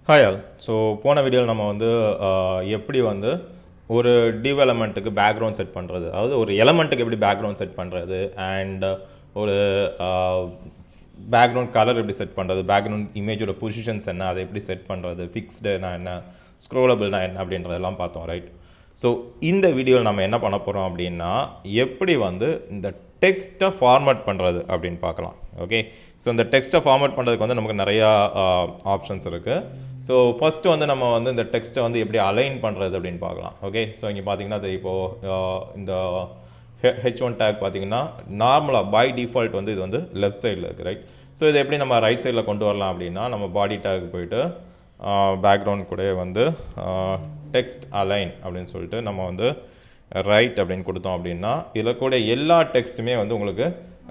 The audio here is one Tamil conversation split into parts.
Hi all. So போன வீடியோவில் நம்ம வந்து எப்படி வந்து ஒரு div elementக்கு பேக்ரவுண்ட் செட் பண்ணுறது, அதாவது ஒரு எலமெண்ட்டுக்கு எப்படி பேக்ரவுண்ட் செட் பண்ணுறது அண்ட் ஒரு பேக்ரவுண்ட் கலர் எப்படி செட் பண்ணுறது, பேக்ரவுண்ட் இமேஜோட பொசிஷன்ஸ் என்ன, அதை எப்படி செட் பண்ணுறது, ஃபிக்ஸ்டுனா என்ன, ஸ்க்ரோலபிள்னா என்ன அப்படின்றதெல்லாம் பார்த்தோம், ரைட்? ஸோ இந்த வீடியோவில் நம்ம என்ன பண்ண போகிறோம் அப்படின்னா, எப்படி வந்து இந்த டெக்ஸ்ட்டை ஃபார்மேட் பண்ணுறது அப்படின்னு பார்க்கலாம். ஓகே, ஸோ இந்த டெக்ஸ்ட்டை ஃபார்மேட் பண்ணுறதுக்கு வந்து நமக்கு நிறையா ஆப்ஷன்ஸ் இருக்குது. ஸோ ஃபஸ்ட்டு வந்து நம்ம வந்து இந்த டெக்ஸ்ட்டை வந்து எப்படி அலைன் பண்ணுறது அப்படின்னு பார்க்கலாம். ஓகே, ஸோ இங்கே பார்த்தீங்கன்னா அது இப்போது இந்த H1 டேக் பார்த்தீங்கன்னா நார்மலாக பை டிஃபால்ட் வந்து இது வந்து லெஃப்ட் சைடில் இருக்குது, ரைட்? ஸோ இதை எப்படி நம்ம ரைட் சைடில் கொண்டு வரலாம் அப்படின்னா, நம்ம பாடி டேக் போயிட்டு பேக்ரவுண்ட் கூட வந்து டெக்ஸ்ட் அலைன் அப்படின்னு சொல்லிட்டு நம்ம வந்து ரைட் அப்படின்னு கொடுத்தோம் அப்படின்னா இதில் கூட எல்லா டெக்ஸ்ட்டுமே வந்து உங்களுக்கு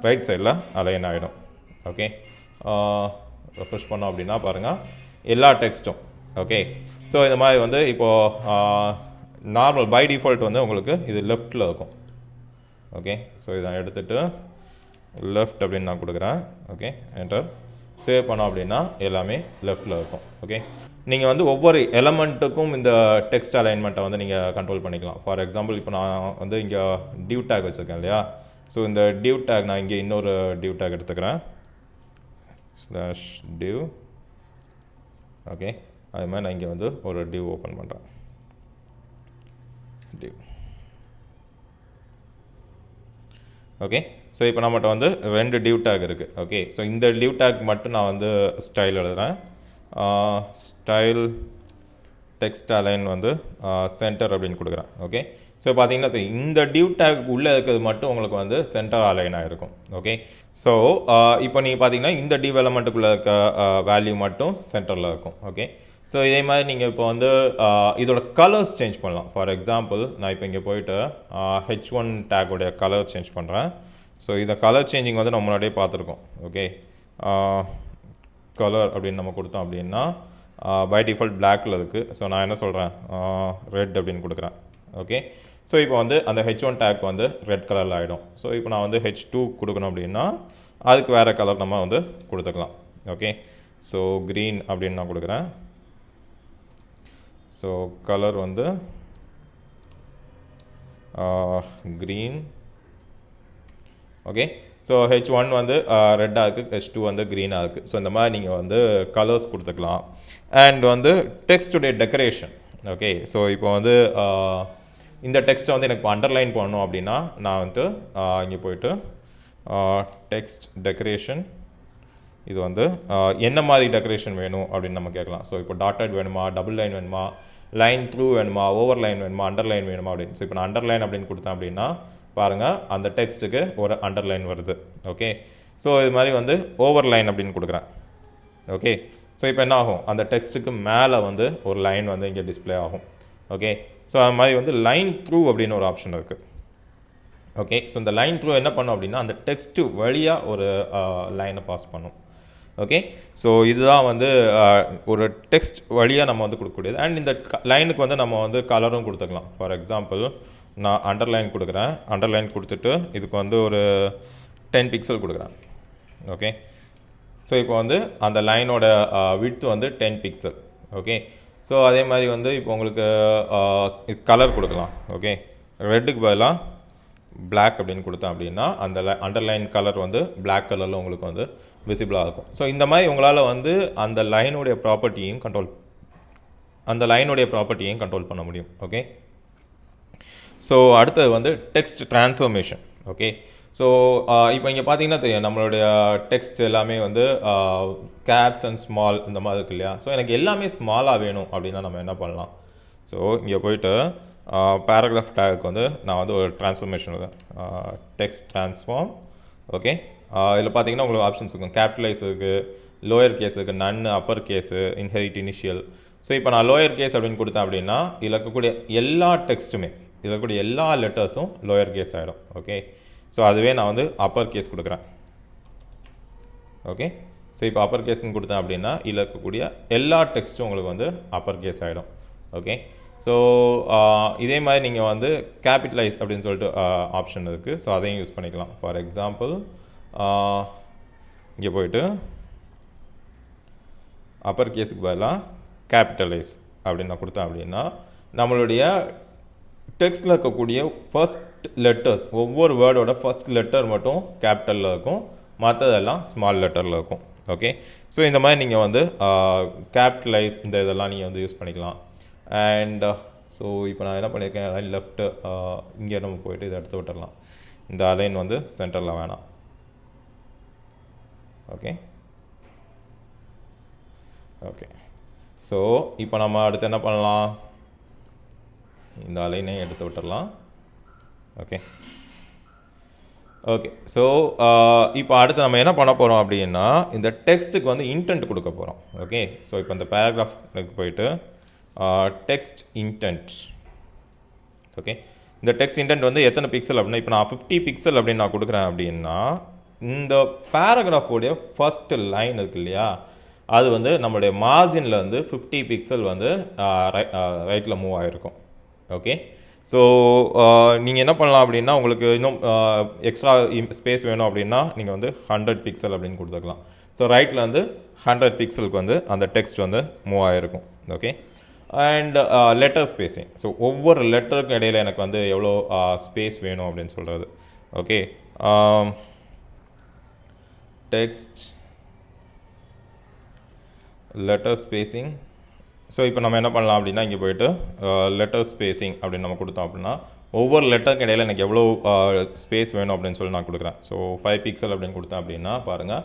ரைட் சைடில் அலைன் ஆகிடும். ஓகே, ரெஃப்ரெஷ் பண்ணோம் அப்படின்னா பாருங்கள் எல்லா டெக்ஸ்ட்டும். ஓகே, ஸோ இந்த மாதிரி வந்து இப்போது நார்மல் பை டிஃபால்ட் வந்து உங்களுக்கு இது லெஃப்டில் இருக்கும். ஓகே, ஸோ இதை எடுத்துகிட்டு லெஃப்ட் அப்படின்னு நான் கொடுக்குறேன். ஓகே, என்டர் சேவ் பண்ணோம் அப்படின்னா எல்லாமே லெஃப்டில் இருக்கும். ஓகே, நீங்கள் வந்து ஒவ்வொரு எலமெண்ட்டுக்கும் இந்த டெக்ஸ்ட் அலைன்மெண்ட்டை வந்து நீங்கள் கண்ட்ரோல் பண்ணிக்கலாம். ஃபார் எக்ஸாம்பிள் இப்போ நான் வந்து இங்கே டிவ் டேக் வச்சுருக்கேன் இல்லையா? ஸோ இந்த டிவ் டேக் நான் இங்கே இன்னொரு டிவ் டேக் எடுத்துக்கிறேன், /div. ஓகே, அது மாதிரி நான் இங்கே வந்து ஒரு டிவ் ஓப்பன் பண்ணுறேன், டிவ். ஓகே, ஸோ இப்போ நம்மகிட்ட வந்து 2 டிவ் டேக் இருக்குது. ஓகே, ஸோ இந்த டிவ் டேக் மட்டும் நான் வந்து ஸ்டைல் எழுதுகிறேன். ஸ்டைல் டெக்ஸ்ட் அலைன் வந்து சென்டர் அப்படின்னு கொடுக்குறேன். ஓகே, ஸோ பார்த்தீங்கன்னா இந்த டிவ் டேக் உள்ளே இருக்கிறது மட்டும் உங்களுக்கு வந்து சென்டர் அலைன் ஆகிருக்கும். ஓகே, ஸோ இப்போ நீங்கள் பார்த்தீங்கன்னா இந்த டிவ் எலமெண்ட்டுக்குள்ளே இருக்க வேல்யூ மட்டும் சென்டரில் இருக்கும். ஓகே, ஸோ இதே மாதிரி நீங்கள் இப்போ வந்து இதோட கலர்ஸ் சேஞ்ச் பண்ணலாம். ஃபார் எக்ஸாம்பிள் நான் இப்போ இங்கே போயிட்டு H1 டேக்குடைய கலர் சேஞ்ச் பண்ணுறேன். ஸோ இந்த கலர் சேஞ்சிங் வந்து நம்ம முன்னாடியே பார்த்துருக்கோம். ஓகே, கலர் அப்படின்னு நம்ம கொடுத்தோம் அப்படின்னா பை டிஃபால்ட் பிளாக்கில் இருக்குது. ஸோ நான் என்ன சொல்கிறேன், ரெட் அப்படின்னு கொடுக்குறேன். ஓகே, ஸோ இப்போ வந்து அந்த H1 டேக் வந்து ரெட் கலரில் ஆகிடும். ஸோ இப்போ நான் வந்து H2 கொடுக்கணும் அப்படின்னா அதுக்கு வேறு கலர் நம்ம வந்து கொடுத்துக்கலாம். ஓகே, ஸோ க்ரீன் அப்படின்னு நான் கொடுக்குறேன். ஸோ கலர் வந்து க்ரீன். ஓகே, ஸோ H1 வந்து ரெட்டாக இருக்குது, H2 வந்து க்ரீனாக இருக்குது. ஸோ இந்த மாதிரி நீங்கள் வந்து கலர்ஸ் கொடுத்துக்கலாம். அண்ட் வந்து டெக்ஸ்டுடைய டெக்கரேஷன். ஓகே, ஸோ இப்போ வந்து இந்த டெக்ஸ்ட்டை வந்து எனக்கு இப்போ அண்டர்லைன் பண்ணணும் அப்படின்னா நான் வந்து இங்கே போயிட்டு டெக்ஸ்ட் டெக்கரேஷன், இது வந்து என்ன மாதிரி டெக்கரேஷன் வேணும் அப்படின்னு நம்ம கேட்கலாம். ஸோ இப்போ டாட்டட் வேணுமா, டபுள் லைன் வேணுமா, லைன் த்ரூ வேணுமா, ஓவர் லைன் வேணுமா, அண்டர்லைன் வேணுமா அப்படின்னு. ஸோ இப்போ நான் அண்டர்லைன் அப்படின்னு கொடுத்தேன் அப்படின்னா பாருங்கள் அந்த டெக்ஸ்ட்டுக்கு ஒரு அண்டர்லைன் வருது. ஓகே, ஸோ இது மாதிரி வந்து ஓவர் லைன் அப்படின்னு கொடுக்குறேன். ஓகே, ஸோ இப்போ என்ன ஆகும், அந்த டெக்ஸ்ட்டுக்கு மேலே வந்து ஒரு லைன் வந்து இங்கே டிஸ்பிளே ஆகும். ஓகே, ஸோ அது மாதிரி வந்து லைன் த்ரூ அப்படின்னு ஒரு ஆப்ஷன் இருக்குது. ஓகே, ஸோ இந்த லைன் த்ரூ என்ன பண்ணும் அப்படின்னா அந்த டெக்ஸ்ட்டு வழியாக ஒரு லைனை பாஸ் பண்ணும். ஓகே, ஸோ இதுதான் வந்து ஒரு டெக்ஸ்ட் வழியாக நம்ம வந்து கொடுக்கக்கூடியது. அண்ட் இந்த லைனுக்கு வந்து நம்ம வந்து கலரும் கொடுத்துக்கலாம். ஃபார் எக்ஸாம்பிள் நான் அண்டர்லைன் கொடுக்குறேன். அண்டர்லைன் கொடுத்துட்டு இதுக்கு வந்து ஒரு 10 பிக்சல் கொடுக்குறேன். ஓகே, ஸோ இப்போ வந்து அந்த லைனோட விட்த் வந்து 10 பிக்சல். ஓகே, ஸோ அதே மாதிரி வந்து இப்போ உங்களுக்கு கலர் கொடுக்கலாம். ஓகே, ரெட்டுக்கு பதிலாக பிளாக் அப்படின்னு கொடுத்தேன் அப்படின்னா அந்த அண்டர்லைன் கலர் வந்து பிளாக் கலரில் உங்களுக்கு வந்து விசிபிளாக இருக்கும். ஸோ இந்த மாதிரி உங்களால் வந்து அந்த லைனுடைய ப்ராப்பர்ட்டியையும் கண்ட்ரோல் பண்ண முடியும். ஓகே, ஸோ அடுத்தது வந்து டெக்ஸ்ட் ட்ரான்ஸ்ஃபர்மேஷன். ஓகே, ஸோ இப்போ இங்கே பார்த்தீங்கன்னா தெரியும் நம்மளுடைய டெக்ஸ்ட் எல்லாமே வந்து கேப்ஸ் அண்ட் ஸ்மால் இந்த மாதிரி இருக்கு இல்லையா? ஸோ எனக்கு எல்லாமே ஸ்மாலாக வேணும் அப்படின்னா நம்ம என்ன பண்ணலாம், ஸோ இங்கே போயிட்டு பேராகிராஃப் டேக்கு வந்து நான் வந்து ஒரு ட்ரான்ஸ்ஃபர்மேஷன் டெக்ஸ்ட் ட்ரான்ஸ்ஃபார்ம். ஓகே, இதில் பார்த்தீங்கன்னா உங்களுக்கு ஆப்ஷன்ஸ் இருக்கும். கேபிட்டலைஸ் இருக்குது, லோயர் கேஸ் இருக்குது, நன்னு, upper case, inherit, initial. So இப்போ நான் லோயர் கேஸ் அப்படின்னு கொடுத்தேன் அப்படின்னா இதில் இருக்கக்கூடிய எல்லா டெக்ஸ்ட்டுமே, இதில் இருக்கக்கூடிய எல்லா லெட்டர்ஸும் லோயர் கேஸ் ஆகிடும். ஓகே, ஸோ அதுவே நான் வந்து அப்பர் கேஸ் கொடுக்குறேன். ஓகே, ஸோ இப்போ அப்பர் கேஸ்ன்னு கொடுத்தேன் அப்படின்னா இதில் இருக்கக்கூடிய எல்லா டெக்ஸ்ட்டும் உங்களுக்கு வந்து அப்பர் கேஸ் ஆகிடும். ஓகே, ஸோ இதே மாதிரி நீங்கள் வந்து கேபிட்டலைஸ் அப்படின்னு சொல்லிட்டு ஆப்ஷன் இருக்குது. ஸோ அதையும் யூஸ் பண்ணிக்கலாம். ஃபார் எக்ஸாம்பிள் இங்கே போயிட்டு அப்பர் கேஸுக்கு பதிலாக கேபிட்டலைஸ் அப்படின்னு நான் கொடுத்தேன் அப்படின்னா நம்மளுடைய டெக்ஸ்ட்டில் இருக்கக்கூடிய ஃபர்ஸ்ட் லெட்டர்ஸ் ஒவ்வொரு வேர்டோட ஃபர்ஸ்ட் லெட்டர் மட்டும் கேபிட்டலில் இருக்கும், மற்றதெல்லாம் ஸ்மால் லெட்டரில் இருக்கும். ஓகே, ஸோ இந்த மாதிரி நீங்கள் வந்து கேபிட்டலைஸ் இந்த இதெல்லாம் நீங்கள் வந்து யூஸ் பண்ணிக்கலாம். அண்ட் ஸோ இப்போ நான் என்ன பண்ணியிருக்கேன், அலைன் லெஃப்ட்டு இங்கே நம்ம போயிட்டு இதை எடுத்து விட்டுடலாம். இந்த அலைன் வந்து சென்டரில் வேணாம். ஓகே ஓகே, ஸோ இப்போ நம்ம அடுத்து என்ன பண்ணலாம், இந்த அலைனை எடுத்து விட்டுடலாம். ஓகே ஓகே, ஸோ இப்போ அடுத்து நம்ம என்ன பண்ண போகிறோம் அப்படின்னா இந்த டெக்ஸ்ட்டுக்கு வந்து இன்டென்ட் கொடுக்க போகிறோம். ஓகே, ஸோ இப்போ இந்த பேராகிராஃப்க்கு போயிட்டு டெக்ஸ்ட் இன்டென்ட். ஓகே, இந்த டெக்ஸ்ட் இன்டென்ட் வந்து எத்தனை பிக்சல் அப்படின்னா இப்போ நான் 50 பிக்சல் அப்படின்னு நான் கொடுக்குறேன் அப்படின்னா இந்த பேராகிராஃபோடைய ஃபர்ஸ்ட் லைன் இருக்கு இல்லையா, அது வந்து நம்மளுடைய மார்ஜினில் வந்து 50 பிக்சல் வந்து ரைட்டில் மூவ் ஆகிருக்கும். ஓகே, ஸோ நீங்கள் என்ன பண்ணலாம் அப்படின்னா உங்களுக்கு இன்னும் எக்ஸ்ட்ரா ஸ்பேஸ் வேணும் அப்படின்னா நீங்கள் வந்து 100 பிக்சல் அப்படின்னு கொடுத்துக்கலாம். ஸோ ரைட்டில் வந்து 100 பிக்சலுக்கு வந்து அந்த டெக்ஸ்ட் வந்து மூவ் ஆகிருக்கும். Okay, and letter spacing, so ஒவ்வொரு லெட்டருக்கும் இடையில் எனக்கு வந்து எவ்வளோ ஸ்பேஸ் வேணும் அப்படின்னு சொல்கிறது. Okay, text letter spacing. So இப்போ நம்ம என்ன பண்ணலாம் அப்படின்னா இங்கே போய்ட்டு லெட்டர் ஸ்பேஸிங் அப்படின்னு நம்ம கொடுத்தோம் அப்படின்னா ஒவ்வொரு லெட்டருக்கு இடையில் எனக்கு எவ்வளோ ஸ்பேஸ் வேணும் அப்படின்னு சொல்லி நான் கொடுக்குறேன். ஸோ 5 பிக்சல் அப்படின்னு கொடுத்தேன் அப்படின்னா பாருங்கள்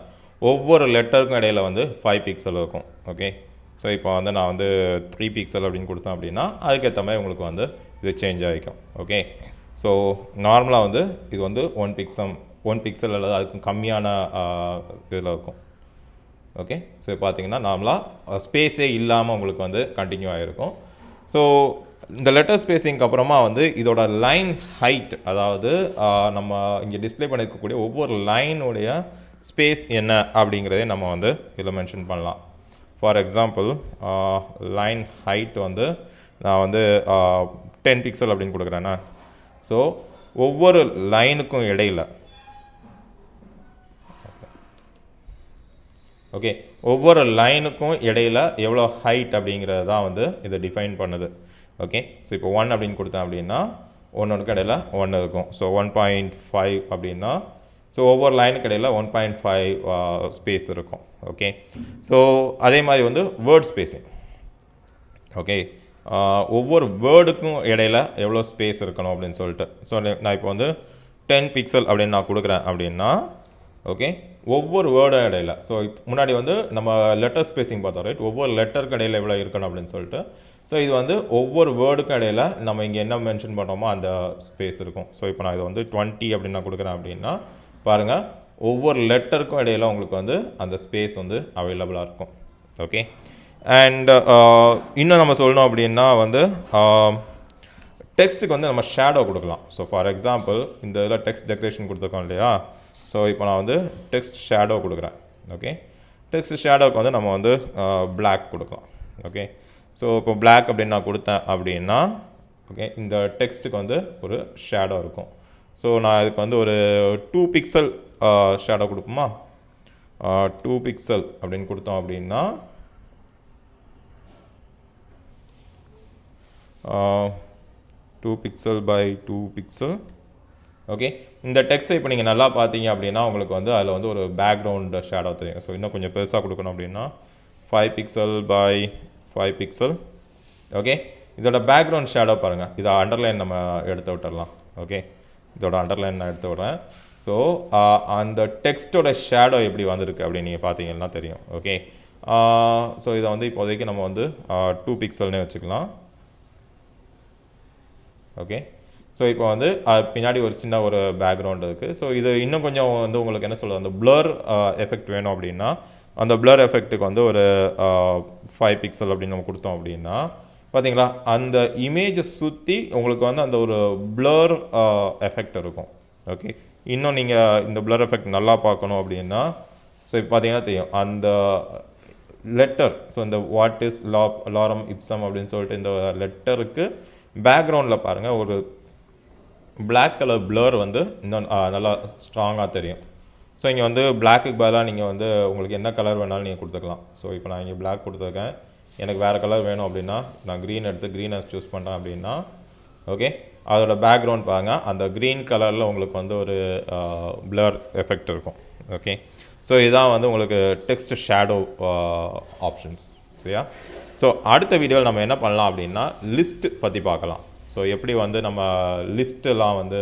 ஒவ்வொரு லெட்டருக்கும் இடையில் வந்து 5 பிக்சல் இருக்கும். ஓகே, ஸோ இப்போ வந்து நான் வந்து 3 பிக்சல் அப்படின்னு கொடுத்தேன் அப்படின்னா அதுக்கேற்ற மாதிரி உங்களுக்கு வந்து இது சேஞ்ச் ஆகிக்கும். ஓகே, ஸோ நார்மலாக வந்து இது வந்து 1 பிக்சல் அல்லது அதுக்கு கம்மியான இதில் இருக்கும். ஓகே, ஸோ பார்த்தீங்கன்னா நார்மலாக ஸ்பேஸே இல்லாமல் உங்களுக்கு வந்து கண்டினியூ ஆகிருக்கும். ஸோ இந்த லெட்டர் ஸ்பேஸிங்க்கு அப்புறமா வந்து இதோட லைன் ஹைட், அதாவது நம்ம இங்கே டிஸ்பிளே பண்ணியிருக்கக்கூடிய ஒவ்வொரு லைனுடைய ஸ்பேஸ் என்ன அப்படிங்கிறதே நம்ம வந்து இதில் மென்ஷன் பண்ணலாம். ஃபார் எக்ஸாம்பிள் லைன் ஹைட் வந்து நான் வந்து 10 பிக்சல் அப்படின்னு கொடுக்குறேன்னா, ஸோ ஒவ்வொரு லைனுக்கும் இடையில் ஓகே ஒவ்வொரு லைனுக்கும் இடையில் எவ்வளோ ஹைட் அப்படிங்கிறது தான் வந்து இதை டிஃபைன் பண்ணுது. ஓகே, ஸோ இப்போ 1 அப்படின்னு கொடுத்தேன் அப்படின்னா ஒன்றுக்கு இடையில் 1 இருக்கும். ஸோ 1.5 அப்படின்னா ஸோ ஒவ்வொரு லைனுக்கு இடையில் 1.5 ஸ்பேஸ் இருக்கும். ஓகே, ஸோ அதே மாதிரி வந்து வேர்ட் ஸ்பேஸிங். ஓகே, ஒவ்வொரு வேர்டுக்கும் இடையில் எவ்வளோ ஸ்பேஸ் இருக்கணும் அப்படின்னு சொல்லிட்டு ஸோ நான் இப்போ வந்து 10 பிக்சல் அப்படின்னு நான் கொடுக்குறேன் அப்படின்னா ஓகே ஒவ்வொரு வேர்டும் இடையில் ஸோ முன்னாடி வந்து நம்ம லெட்டர் ஸ்பேஸிங் பார்த்தோம் ரைட், ஒவ்வொரு லெட்டருக்கு இடையில் எவ்வளோ இருக்கணும் அப்படின்னு சொல்லிட்டு. ஸோ இது வந்து ஒவ்வொரு வேர்டுக்கும் இடையில் நம்ம இங்கே என்ன மென்ஷன் பண்ணுறோமோ அந்த ஸ்பேஸ் இருக்கும். ஸோ இப்போ நான் இதை வந்து 20 அப்படின்னு நான் கொடுக்குறேன் அப்படின்னா பாருங்கள் ஒவ்வொரு லெட்டருக்கும் இடையில் உங்களுக்கு வந்து அந்த ஸ்பேஸ் வந்து அவைலபிளாக இருக்கும். ஓகே, அண்ட் இன்னும் நம்ம சொல்லணும் அப்படின்னா வந்து டெக்ஸ்ட்டுக்கு வந்து நம்ம ஷேடோ கொடுக்கலாம். ஸோ ஃபார் எக்ஸாம்பிள் இந்த இதில் டெக்ஸ்ட் டெக்கரேஷன் கொடுத்துருக்கோம் இல்லையா, ஸோ இப்போ நான் வந்து டெக்ஸ்ட் ஷேடோ கொடுக்குறேன். ஓகே, டெக்ஸ்ட் ஷேடோவுக்கு வந்து நம்ம வந்து பிளாக் கொடுக்கலாம். ஓகே, ஸோ இப்போ பிளாக் அப்படின்னு நான் கொடுத்தேன் அப்படின்னா ஓகே இந்த டெக்ஸ்ட்டுக்கு வந்து ஒரு ஷேடோ இருக்கும். ஸோ நான் இதுக்கு வந்து ஒரு 2 பிக்சல் ஷேடோ கொடுப்போமா, 2 பிக்சல் அப்படின்னு கொடுத்தோம் அப்படின்னா 2 பிக்சல் பை 2 பிக்சல். ஓகே, இந்த டெக்ஸ்ட்டை இப்போ நீங்கள் நல்லா பார்த்தீங்க அப்படின்னா உங்களுக்கு வந்து அதில் வந்து ஒரு பேக்ரவுண்ட் ஷேடோ தெரியும். ஸோ இன்னும் கொஞ்சம் பெருசாக கொடுக்கணும் அப்படின்னா 5 பிக்சல் பை 5 பிக்சல். ஓகே, இதோட பேக்ரவுண்ட் ஷேடோ பாருங்கள், இதை அண்டர்லைன் நம்ம எடுத்து விட்டுடலாம். ஓகே, இதோட அண்டர்லைன் நான் எடுத்து விட்றேன். ஸோ அந்த டெக்ஸ்ட்டோட ஷேடோ எப்படி வந்திருக்கு அப்படின்னு நீங்கள் பார்த்தீங்கன்னா தெரியும். ஓகே, ஸோ இதை வந்து இப்போதைக்கு நம்ம வந்து 2 பிக்சல்னே வச்சுக்கலாம். ஓகே, ஸோ இப்போ வந்து பின்னாடி ஒரு சின்ன ஒரு பேக்ரவுண்ட் இருக்குது. ஸோ இது இன்னும் கொஞ்சம் வந்து உங்களுக்கு என்ன சொல்கிறது, அந்த பிளர் எஃபெக்ட் வேணும் அப்படின்னா அந்த பிளர் எஃபெக்ட்டுக்கு வந்து ஒரு 5 பிக்சல் அப்படின்னு நம்ம கொடுத்தோம் அப்படின்னா பார்த்தீங்களா அந்த இமேஜை சுற்றி உங்களுக்கு வந்து அந்த ஒரு பிளர் எஃபெக்ட் இருக்கும். ஓகே, இன்னும் நீங்கள் இந்த பிளர் எஃபெக்ட் நல்லா பார்க்கணும் அப்படின்னா ஸோ இப்போ பார்த்தீங்கன்னா தெரியும் அந்த லெட்டர். ஸோ இந்த வாட் இஸ் லாரம் இப்சம் அப்படின்னு சொல்லிட்டு இந்த லெட்டருக்கு பேக்ரவுண்டில் பாருங்கள் ஒரு பிளாக் கலர் பிளர் வந்து இன்னும் நல்லா ஸ்ட்ராங்காக தெரியும். ஸோ இங்கே வந்து பிளாக்குக்கு பதிலாக நீங்கள் வந்து உங்களுக்கு என்ன கலர் வேணாலும் நீங்கள் கொடுத்துக்கலாம். ஸோ இப்போ நான் இங்கே பிளாக் கொடுத்துருக்கேன், எனக்கு வேறு கலர் வேணும் அப்படின்னா நான் க்ரீன் எடுத்து க்ரீனை சூஸ் பண்ணுறேன் அப்படின்னா ஓகே அதோட பேக்ரவுண்ட் பாருங்கள் அந்த க்ரீன் கலரில் உங்களுக்கு வந்து ஒரு பிளர் எஃபெக்ட் இருக்கும் ஓகே ஸோ இதுதான் வந்து உங்களுக்கு டெக்ஸ்ட் ஷேடோ ஆப்ஷன்ஸ் சரியா ஸோ அடுத்த வீடியோவில் நம்ம என்ன பண்ணலாம் அப்படின்னா லிஸ்ட் பற்றி பார்க்கலாம் ஸோ எப்படி வந்து நம்ம லிஸ்ட்டெல்லாம் வந்து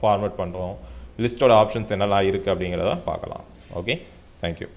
ஃபார்மேட் பண்ணுறோம் லிஸ்ட்டோட ஆப்ஷன்ஸ் என்னெல்லாம் இருக்குது அப்படிங்கிறத பார்க்கலாம் ஓகே தேங்க்யூ